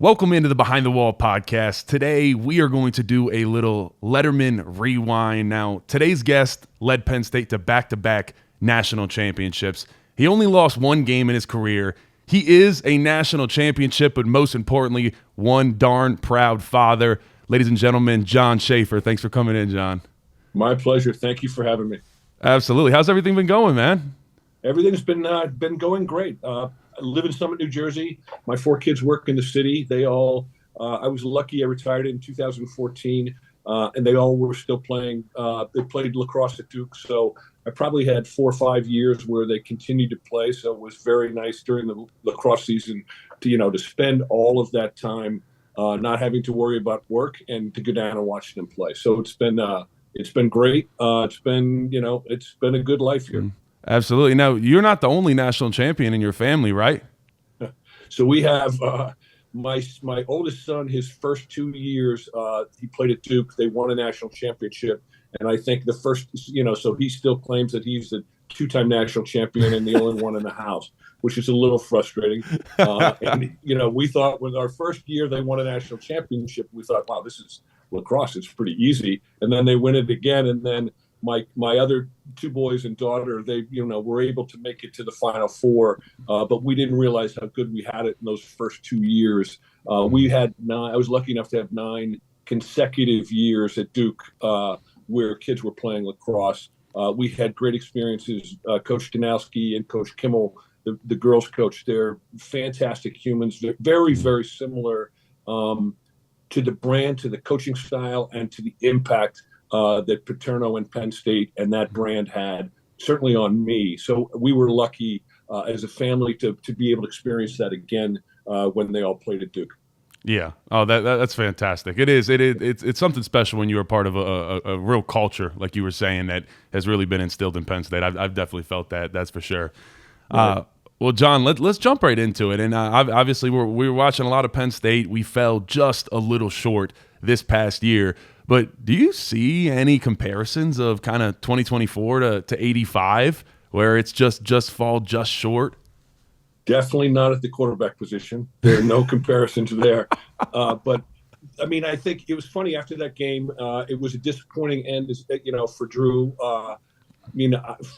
Welcome into the Behind the Wall podcast. Today, we are going to do a little Letterman rewind. Now, today's guest led Penn State to back-to-back national championships. He only lost one game in his career. He is a national championship, but most importantly, one darn proud father. Ladies and gentlemen, John Shaffer. Thanks for coming in, John. My pleasure. Thank you for having me. Absolutely. How's everything been going, man? Everything's been going great. I live in Summit, New Jersey. My four kids work in the city. They all. I was lucky. I retired in 2014, and they all were still playing. They played lacrosse at Duke, so I probably had 4 or 5 years where they continued to play. So it was very nice during the lacrosse season to spend all of that time not having to worry about work and to go down and watch them play. So it's been great. It's been a good life here. Absolutely. Now, you're not the only national champion in your family, right? So we have my oldest son. His first 2 years, he played at Duke. They won a national championship, and I think the first, so he still claims that he's the two-time national champion and the only one in the house, which is a little frustrating. And we thought with our first year they won a national championship, we thought, wow, this is lacrosse. It's pretty easy. And then they win it again, and then my other two boys and daughter, they were able to make it to the Final Four, but we didn't realize how good we had it in those first 2 years. We had I was lucky enough to have 9 consecutive years at Duke where kids were playing lacrosse. We had great experiences. Coach Danowski and Coach Kimmel, the girls coach, they're fantastic humans. They're very, very similar to the brand, to the coaching style, and to the impact that Paterno and Penn State and that brand had, certainly on me. So we were lucky as a family to be able to experience that again when they all played at Duke. Yeah. Oh, that's fantastic. It is. It's something special when you're a part of a real culture, like you were saying, that has really been instilled in Penn State. I've definitely felt that. That's for sure. Right. Well, John, let's jump right into it. And obviously, we were watching a lot of Penn State. We fell just a little short this past year. But do you see any comparisons of kind of 2024 to 85 where it's just fall just short? Definitely not at the quarterback position. There are no comparisons there. But, I mean, I think it was funny after that game. It was a disappointing end, for Drew.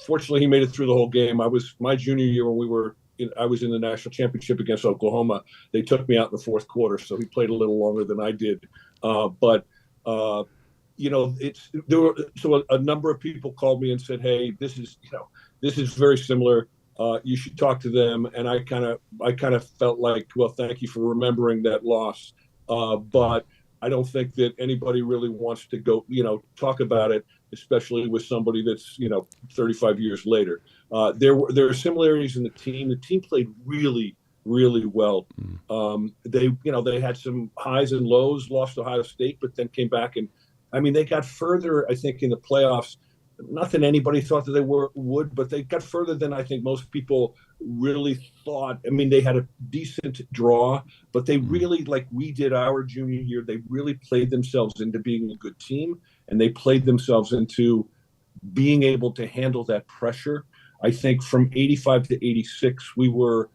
Fortunately, he made it through the whole game. I was my junior year when I was in the national championship against Oklahoma. They took me out in the fourth quarter, so he played a little longer than I did. So a number of people called me and said, "Hey, this is very similar. You should talk to them." And I kind of felt like, well, thank you for remembering that loss, but I don't think that anybody really wants to go, talk about it, especially with somebody that's 35 years later. There are similarities in the team. The team played really, really well. They had some highs and lows, lost to Ohio State, but then came back and, they got further, I think, in the playoffs. Not that anybody thought that they would, but they got further than I think most people really thought. They had a decent draw, but they really, like we did our junior year, they really played themselves into being a good team, and they played themselves into being able to handle that pressure. I think from 85 to 86, we were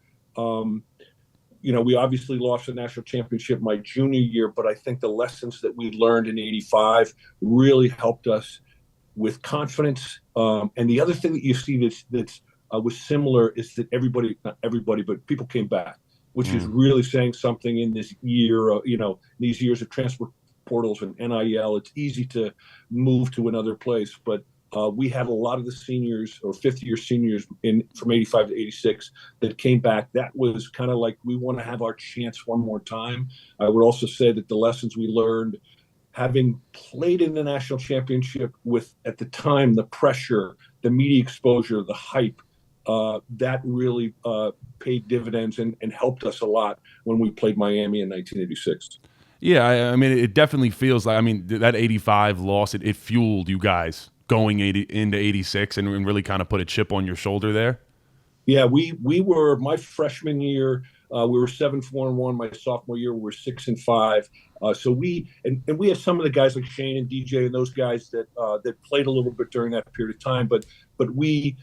we obviously lost the national championship my junior year, but I think the lessons that we learned in 85 really helped us with confidence. And the other thing that you see that was similar is that not everybody, but people came back, which is really saying something in this year, these years of transfer portals and NIL. It's easy to move to another place, but we had a lot of the seniors or fifth-year seniors from 85 to 86 that came back. That was kind of like, we want to have our chance one more time. I would also say that the lessons we learned, having played in the national championship with, at the time, the pressure, the media exposure, the hype, that really paid dividends and helped us a lot when we played Miami in 1986. Yeah, it definitely feels like, that 85 loss, it fueled you guys going into 86 and really kind of put a chip on your shoulder there. Yeah, we were, my freshman year, we were 7-4-1. My sophomore year, we were 6-5. So we had some of the guys like Shane and DJ and those guys that played a little bit during that period of time. But we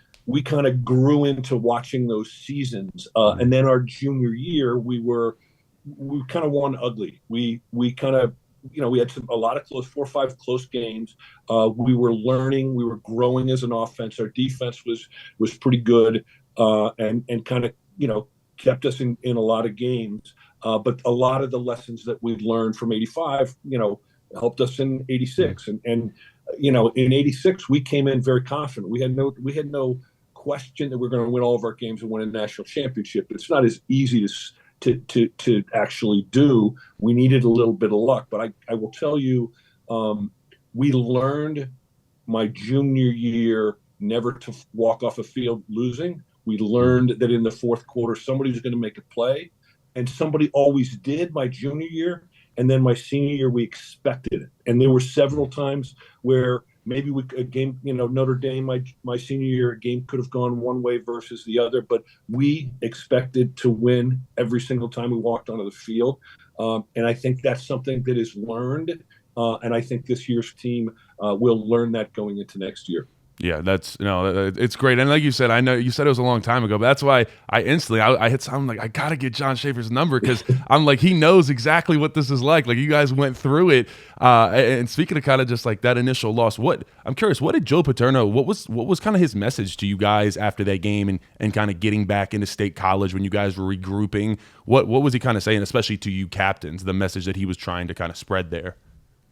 kind of grew into watching those seasons. And then our junior year, we were we kind of won ugly. We kind of, we had a lot of close, 4 or 5 close games. We were learning, we were growing as an offense. Our defense was pretty good, and kind of, kept us in a lot of games. But a lot of the lessons that we've learned from '85, helped us in '86. And in '86 we came in very confident. We had no question that we're going to win all of our games and win a national championship. It's not as easy to actually do. We needed a little bit of luck, but I will tell you, we learned my junior year never to walk off a field losing. We learned that in the fourth quarter somebody was going to make a play, and somebody always did my junior year. And then my senior year, we expected it. And there were several times where maybe a game, Notre Dame, my senior year, a game could have gone one way versus the other, but we expected to win every single time we walked onto the field. And I think that's something that is learned. And I think this year's team will learn that going into next year. Yeah, it's great. And like you said, I know you said it was a long time ago, but that's why I hit something like, I got to get John Shaffer's number, because I'm like, he knows exactly what this is like. Like, you guys went through it. And speaking of kind of just like that initial loss, I'm curious, what did Joe Paterno, what was kind of his message to you guys after that game and kind of getting back into State College when you guys were regrouping? What was he kind of saying, especially to you captains, the message that he was trying to kind of spread there?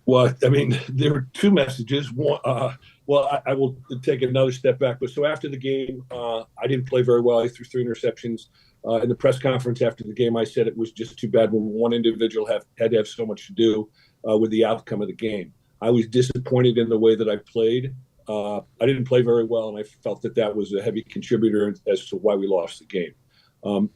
Well, I mean, there were two messages. One, I will take another step back. But so after the game, I didn't play very well. I threw 3 interceptions. In the press conference after the game, I said it was just too bad when one individual had to have so much to do with the outcome of the game. I was disappointed in the way that I played. I didn't play very well, and I felt that was a heavy contributor as to why we lost the game.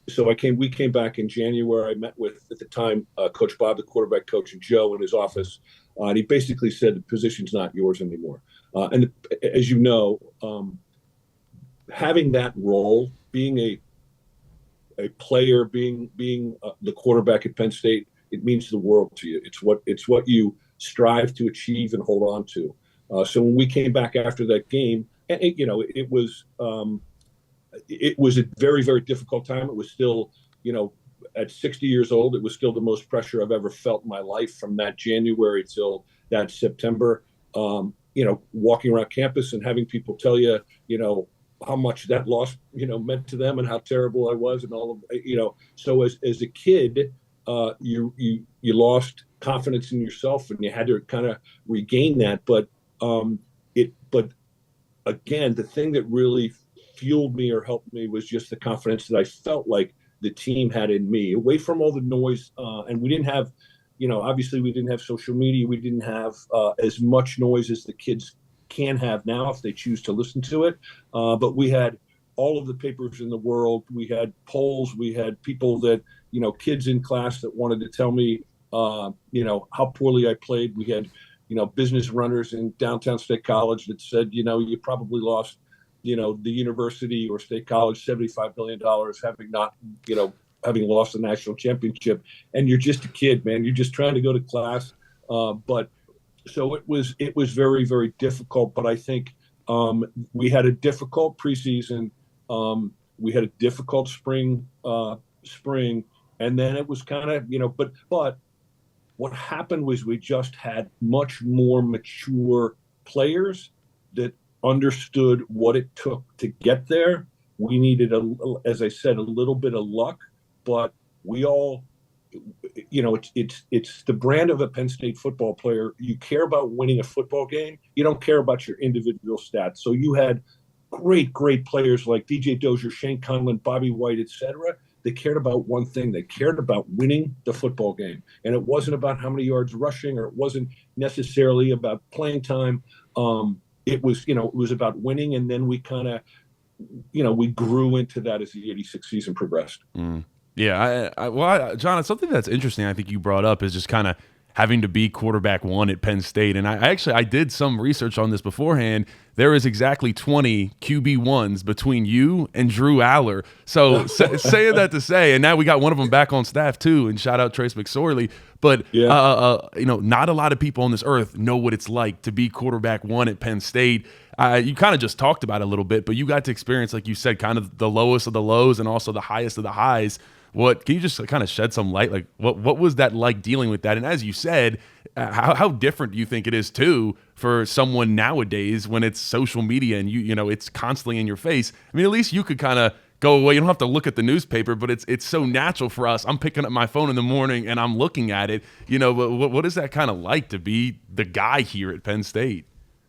So we came back in January. I met with, at the time, Coach Bob, the quarterback coach, and Joe in his office. And he basically said the position's not yours anymore. And as you know, having that role, being a player, being the quarterback at Penn State, it means the world to you. It's what you strive to achieve and hold on to. So when we came back after that game, and it was a very, very difficult time. It was still, at 60 years old, it was still the most pressure I've ever felt in my life, from that January till that September. Walking around campus and having people tell you, how much that loss, meant to them and how terrible I was, and all of, so as a kid, you lost confidence in yourself, and you had to kind of regain that. But again, the thing that really fueled me or helped me was just the confidence that I felt like the team had in me, away from all the noise. And we didn't have, obviously we didn't have social media. We didn't have as much noise as the kids can have now if they choose to listen to it. But we had all of the papers in the world. We had polls. We had people that, kids in class that wanted to tell me, how poorly I played. We had, business runners in downtown State College that said, you probably lost, the university or State College $75 billion, having not, having lost the national championship. And you're just a kid, man. You're just trying to go to class. But so it was very, very difficult. But I think we had a difficult preseason. We had a difficult spring, and then it was kind of, but what happened was we just had much more mature players that understood what it took to get there. We needed, as I said, a little bit of luck, but we all, it's the brand of a Penn State football player. You care about winning a football game. You don't care about your individual stats. So you had great players like DJ Dozier, Shane Conlon, Bobby White, etc. They cared about one thing. They cared about winning the football game. And it wasn't about how many yards rushing, or it wasn't necessarily about playing time. It was about winning. And then we kind of, we grew into that as the '86 season progressed. Yeah. John, it's something that's interesting I think you brought up is just kind of having to be quarterback one at Penn State. And I did some research on this beforehand. There is exactly 20 QB1s between you and Drew Aller. So saying that to say, and now we got one of them back on staff too, and shout out Trace McSorley. But, not a lot of people on this earth know what it's like to be quarterback one at Penn State. You kind of just talked about it a little bit, but you got to experience, like you said, kind of the lowest of the lows and also the highest of the highs. What can you just kind of shed some light? Like, what was that like dealing with that? And as you said, how different do you think it is too for someone nowadays when it's social media and you know it's constantly in your face? I mean, at least you could kind of go away. You don't have to look at the newspaper, but it's so natural for us. I'm picking up my phone in the morning and I'm looking at it. You know, what is that kind of like to be the guy here at Penn State?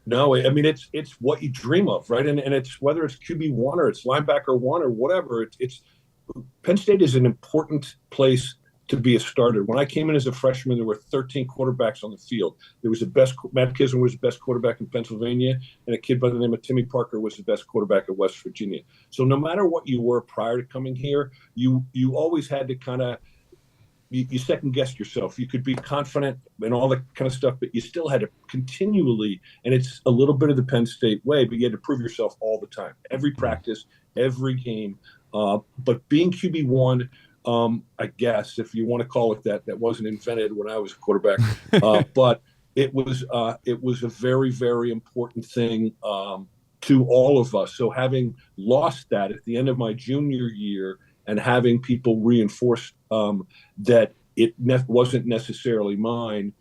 No, I mean it's what you dream of, right? And it's whether it's QB1 or it's linebacker 1 or whatever. It's Penn State is an important place to be a starter. When I came in as a freshman, there were 13 quarterbacks on the field. There was the best. Matt Kisner was the best quarterback in Pennsylvania, and a kid by the name of Timmy Parker was the best quarterback at West Virginia. So no matter what you were prior to coming here, you always had to kind of you second guessed yourself. You could be confident and all that kind of stuff, but you still had to continually, and it's a little bit of the Penn State way, but you had to prove yourself all the time, every practice, every game. But being QB1, I guess, if you want to call it that, that wasn't invented when I was a quarterback, but it was a very, very important thing to all of us. So having lost that at the end of my junior year and having people reinforce that it wasn't necessarily mine,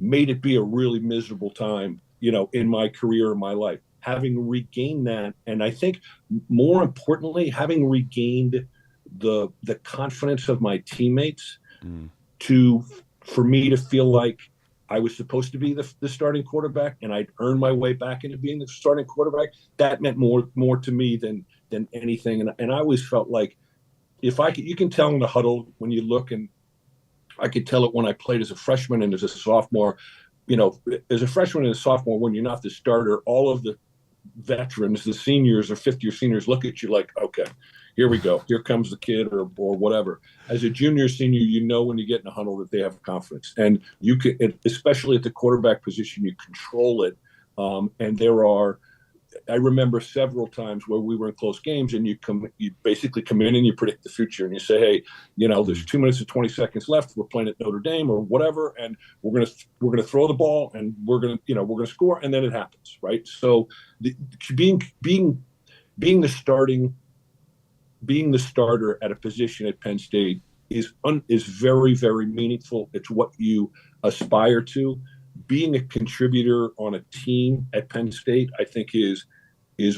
made it be a really miserable time, in my career, in my life. Having regained that, and I think more importantly, having regained the confidence of my teammates for me to feel like I was supposed to be the starting quarterback, and I'd earned my way back into being the starting quarterback. That meant more to me than anything. And I always felt like if I could, you can tell in the huddle when you look, and I could tell it when I played as a freshman and as a sophomore. As a freshman and a sophomore, when you're not the starter, all of the veterans, the seniors or fifth-year seniors, look at you like, okay, here we go. Here comes the kid or whatever. As a junior, senior, when you get in a huddle that they have confidence. And you can, especially at the quarterback position, you control it. And I remember several times where we were in close games and you basically come in and you predict the future and you say, hey, there's 2 minutes and 20 seconds left. We're playing at Notre Dame or whatever, and we're gonna throw the ball and we're gonna score, and then it happens, right? So being the starter at a position at Penn State is very, very meaningful. It's what you aspire to. Being a contributor on a team at Penn State, I think, is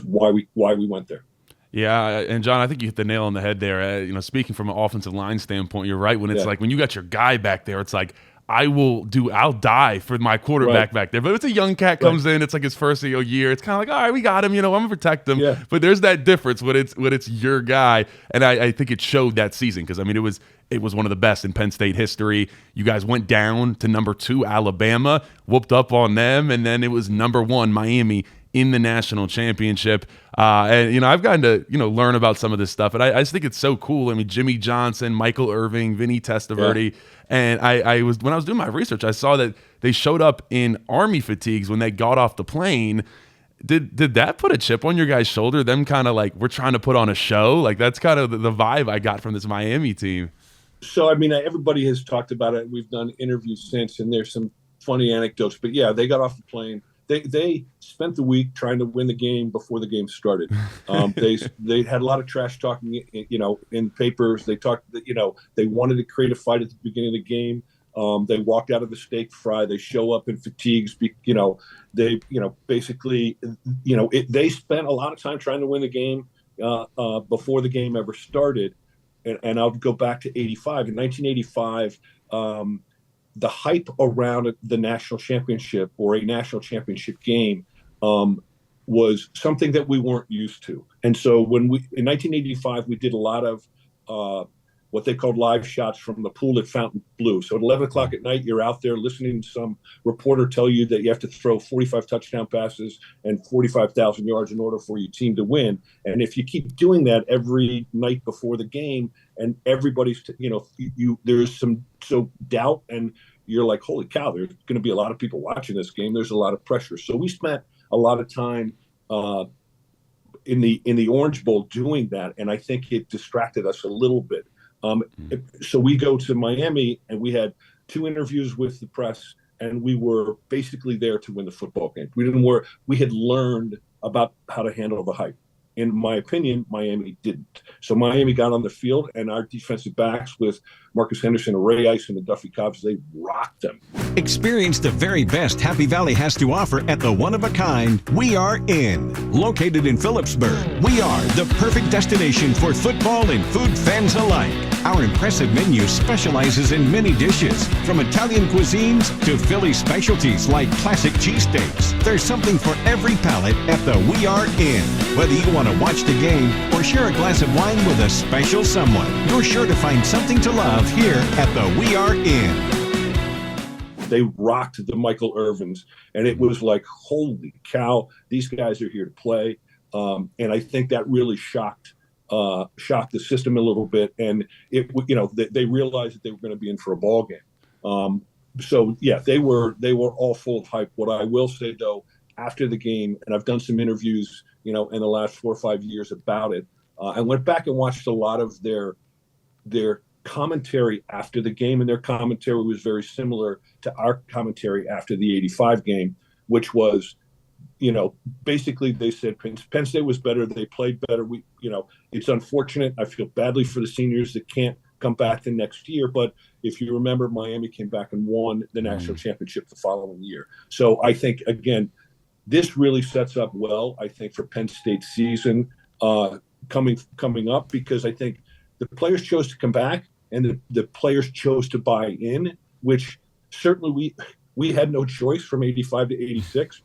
why we went there. Yeah, and John, I think you hit the nail on the head there. Speaking from an offensive line standpoint, you're right. When it's like when you got your guy back there, it's like I'll die for my quarterback back there. But if it's a young cat comes in, it's like his first year. It's kind of like, all right, we got him. I'm gonna protect him. Yeah. But there's that difference when it's your guy, and I think it showed that season because it was one of the best in Penn State history. You guys went down to number 2 Alabama, whooped up on them, and then it was number 1 Miami in the national championship. And I've gotten to learn about some of this stuff, and I just think it's so cool. I mean, Jimmy Johnson, Michael Irving, Vinny Testaverde. Yeah. And when I was doing my research, I saw that they showed up in Army fatigues when they got off the plane. Did that put a chip on your guys' shoulder? Them kind of like, we're trying to put on a show? Like, that's kind of the vibe I got from this Miami team. So, I mean, everybody has talked about it. We've done interviews since, and there's some funny anecdotes. But yeah, they got off the plane. They spent the week trying to win the game before the game started. They had a lot of trash talking, in papers. They talked, they wanted to create a fight at the beginning of the game. They walked out of the steak fry. They show up in fatigues. Basically, they spent a lot of time trying to win the game before the game ever started. And I'll go back to 85. In 1985, the hype around the national championship or a national championship game was something that we weren't used to. And so in 1985, we did a lot of what they called live shots from the pool at Fontainebleau. So at 11 o'clock at night, you're out there listening to some reporter tell you that you have to throw 45 touchdown passes and 45,000 yards in order for your team to win. And if you keep doing that every night before the game, and everybody's, there's some doubt, and you're like, holy cow, there's going to be a lot of people watching this game. There's a lot of pressure. So we spent a lot of time in the Orange Bowl doing that, and I think it distracted us a little bit. So we go to Miami, and we had 2 interviews with the press, and we were basically there to win the football game. We had learned about how to handle the hype. In my opinion, Miami didn't. So Miami got on the field, and our defensive backs with Marcus Henderson, Ray Ice, and the Duffy Cobbs, they rocked them. Experience the very best Happy Valley has to offer at the one-of-a-kind We Are In. Located in Phillipsburg, we are the perfect destination for football and food fans alike. Our impressive menu specializes in many dishes, from Italian cuisines to Philly specialties like classic cheesesteaks. There's something for every palate at the We Are In. Whether you want to watch the game or share a glass of wine with a special someone, you're sure to find something to love here at the We Are In. They rocked the Michael Irvins, and it was like, holy cow, these guys are here to play. And I think that really shocked the system a little bit, and they realized that they were going to be in for a ball game. So yeah, they were all full of hype. What I will say though, after the game, and I've done some interviews, in the last 4 or 5 years about it, I went back and watched a lot of their commentary after the game, and their commentary was very similar to our commentary after the '85 game, which was, basically they said Penn State was better, they played better. It's unfortunate. I feel badly for the seniors that can't come back the next year, but if you remember, Miami came back and won the national championship the following year. So I think, again, this really sets up well, I think, for Penn State's season coming up, because I think the players chose to come back, and the players chose to buy in, which certainly we had no choice from '85 to '86,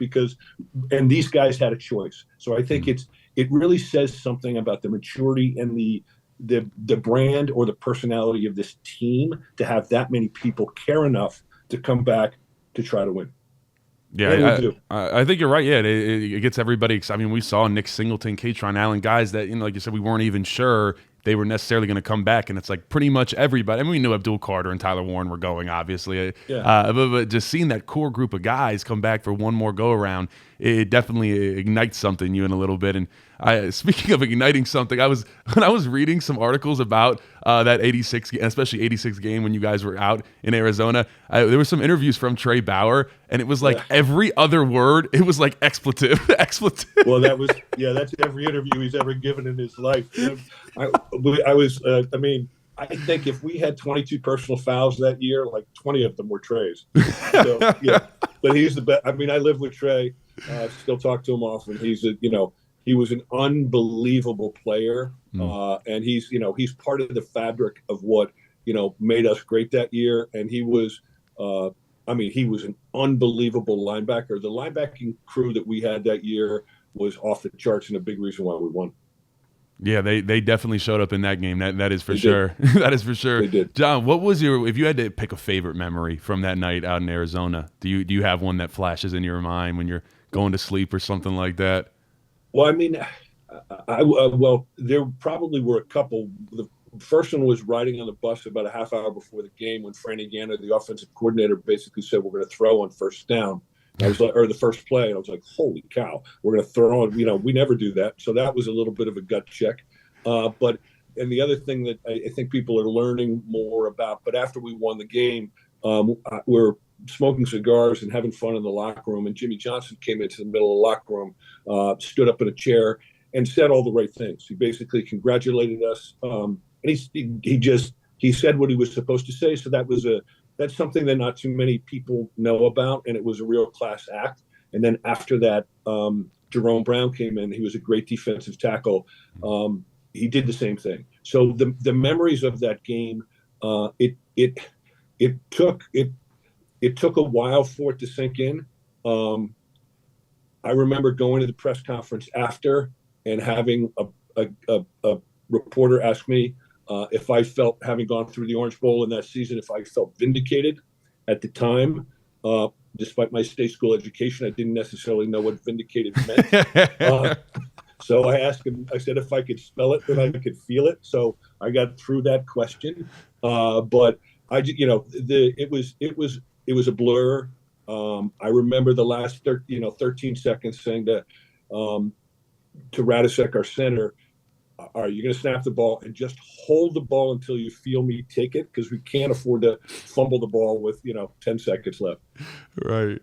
and these guys had a choice. So I think it really says something about the maturity and the brand or the personality of this team to have that many people care enough to come back to try to win. Yeah, I think you're right. Yeah, it gets everybody excited. I mean, we saw Nick Singleton, Katron Allen, guys that, like you said, we weren't even sure they were necessarily going to come back, and it's like pretty much everybody. I mean, we knew Abdul Carter and Tyler Warren were going, obviously. Yeah. But just seeing that core group of guys come back for one more go-around, it definitely ignites something in you in a little bit. And speaking of igniting something, when I was reading some articles about that '86, especially '86 game when you guys were out in Arizona, there were some interviews from Trey Bauer, and it was like every other word, it was like expletive. Well, that's every interview he's ever given in his life. I think if we had 22 personal fouls that year, like 20 of them were Trey's. So, yeah, but he's the best. I mean, I live with Trey, still talk to him often. He was an unbelievable player, and he's part of the fabric of what made us great that year. And he was, he was an unbelievable linebacker. The linebacking crew that we had that year was off the charts, and a big reason why we won. Yeah, they definitely showed up in that game. That is for sure. That is for sure. They did. John, what was if you had to pick a favorite memory from that night out in Arizona? Do you have one that flashes in your mind when you're going to sleep or something like that? Well, I mean, there probably were a couple. The first one was riding on the bus about a half hour before the game when Franny Ganna, the offensive coordinator, basically said we're going to throw on first down. I was like, or the first play, and I was like, holy cow, we're going to throw on. We never do that. So that was a little bit of a gut check. And the other thing that I think people are learning more about, but after we won the game, we're smoking cigars and having fun in the locker room. And Jimmy Johnson came into the middle of the locker room, stood up in a chair, and said all the right things. He basically congratulated us, and he said what he was supposed to say. So that's something that not too many people know about, and it was a real class act. And then after that, Jerome Brown came in. He was a great defensive tackle. He did the same thing. So the memories of that game, it took a while for it to sink in. I remember going to the press conference after and having a reporter ask me if I felt, having gone through the Orange Bowl in that season, if I felt vindicated at the time. Despite my state school education, I didn't necessarily know what vindicated meant. So I asked him, I said, if I could spell it, then I could feel it. So I got through that question. But it was a blur. I remember the last 13 seconds saying to Radisek, our center, all right, you're going to snap the ball and just hold the ball until you feel me take it, because we can't afford to fumble the ball with 10 seconds left. Right.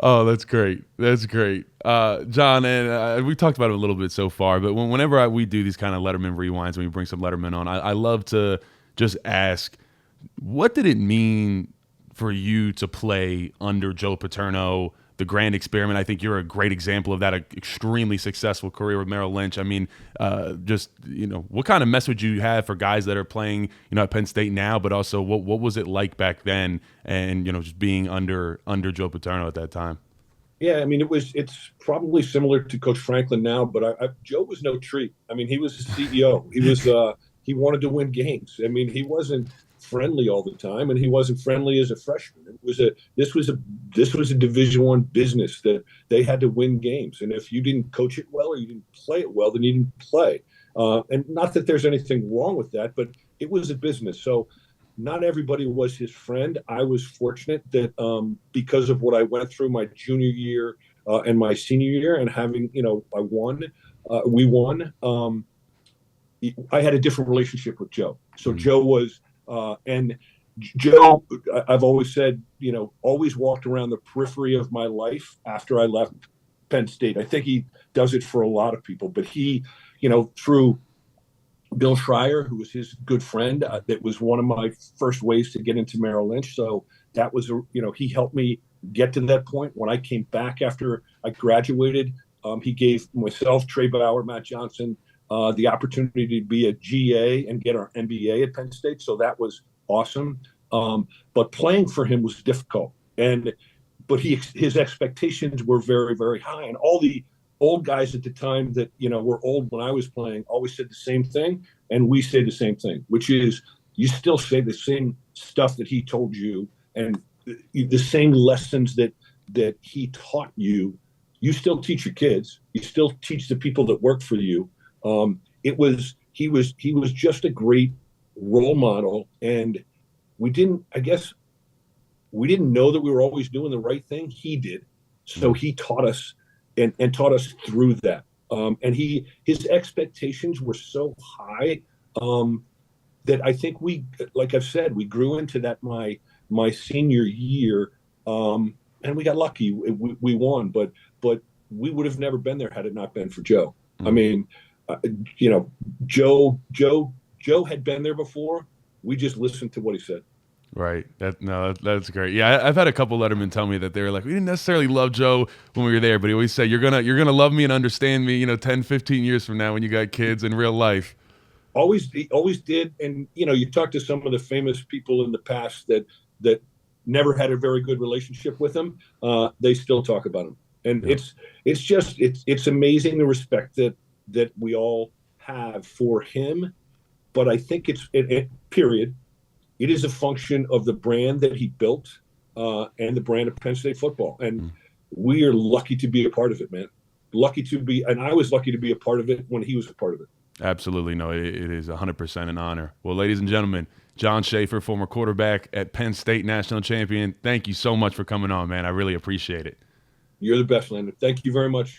Oh, that's great. That's great. John, and we talked about it a little bit so far, but whenever we do these kind of Letterman rewinds, when we bring some Letterman on, I love to just ask, what did it mean for you to play under Joe Paterno, the grand experiment? I think you're a great example of that, an extremely successful career with Merrill Lynch. I mean, what kind of message you have for guys that are playing, at Penn State now, but also what was it like back then and, just being under Joe Paterno at that time? Yeah, I mean, it's probably similar to Coach Franklin now, but Joe was no treat. I mean, he was the CEO. He wanted to win games. I mean, he wasn't friendly all the time, and he wasn't friendly as a freshman. This was a Division I business that they had to win games, and if you didn't coach it well or you didn't play it well, then you didn't play. And not that there's anything wrong with that, but it was a business. So not everybody was his friend. I was fortunate that because of what I went through my junior year and my senior year, and having, we won. I had a different relationship with Joe. So Joe was, and Joe, I've always said, always walked around the periphery of my life after I left Penn State. I think he does it for a lot of people, but he, through Bill Schreier, who was his good friend, that was one of my first ways to get into Merrill Lynch. So that was, he helped me get to that point. When I came back after I graduated, he gave myself, Trey Bauer, Matt Johnson, the opportunity to be a GA and get our MBA at Penn State. So that was awesome. But playing for him was difficult. But his expectations were very, very high. And all the old guys at the time that, were old when I was playing always said the same thing. And we say the same thing, which is you still say the same stuff that he told you, and the same lessons that he taught you. You still teach your kids. You still teach the people that work for you. He was just a great role model, and we didn't know that we were always doing the right thing. He did. So he taught us and taught us through that. And his expectations were so high that I think like I've said, we grew into that my senior year, and we got lucky. We won, but we would have never been there had it not been for Joe. I mean, Joe had been there before. We just listened to what he said. Right. That's great. Yeah, I've had a couple Lettermen tell me that they were like, we didn't necessarily love Joe when we were there, but he always said, you're gonna love me and understand me, 10, 15 years from now when you got kids in real life. He always did. And, you talk to some of the famous people in the past that never had a very good relationship with him. They still talk about him. And yeah. It's amazing the respect that we all have for him. But I think period. It is a function of the brand that he built and the brand of Penn State football. And we are lucky to be a part of it, man. And I was lucky to be a part of it when he was a part of it. Absolutely. No, it is 100% an honor. Well, ladies and gentlemen, John Shaffer, former quarterback at Penn State, national champion. Thank you so much for coming on, man. I really appreciate it. You're the best, Landon. Thank you very much.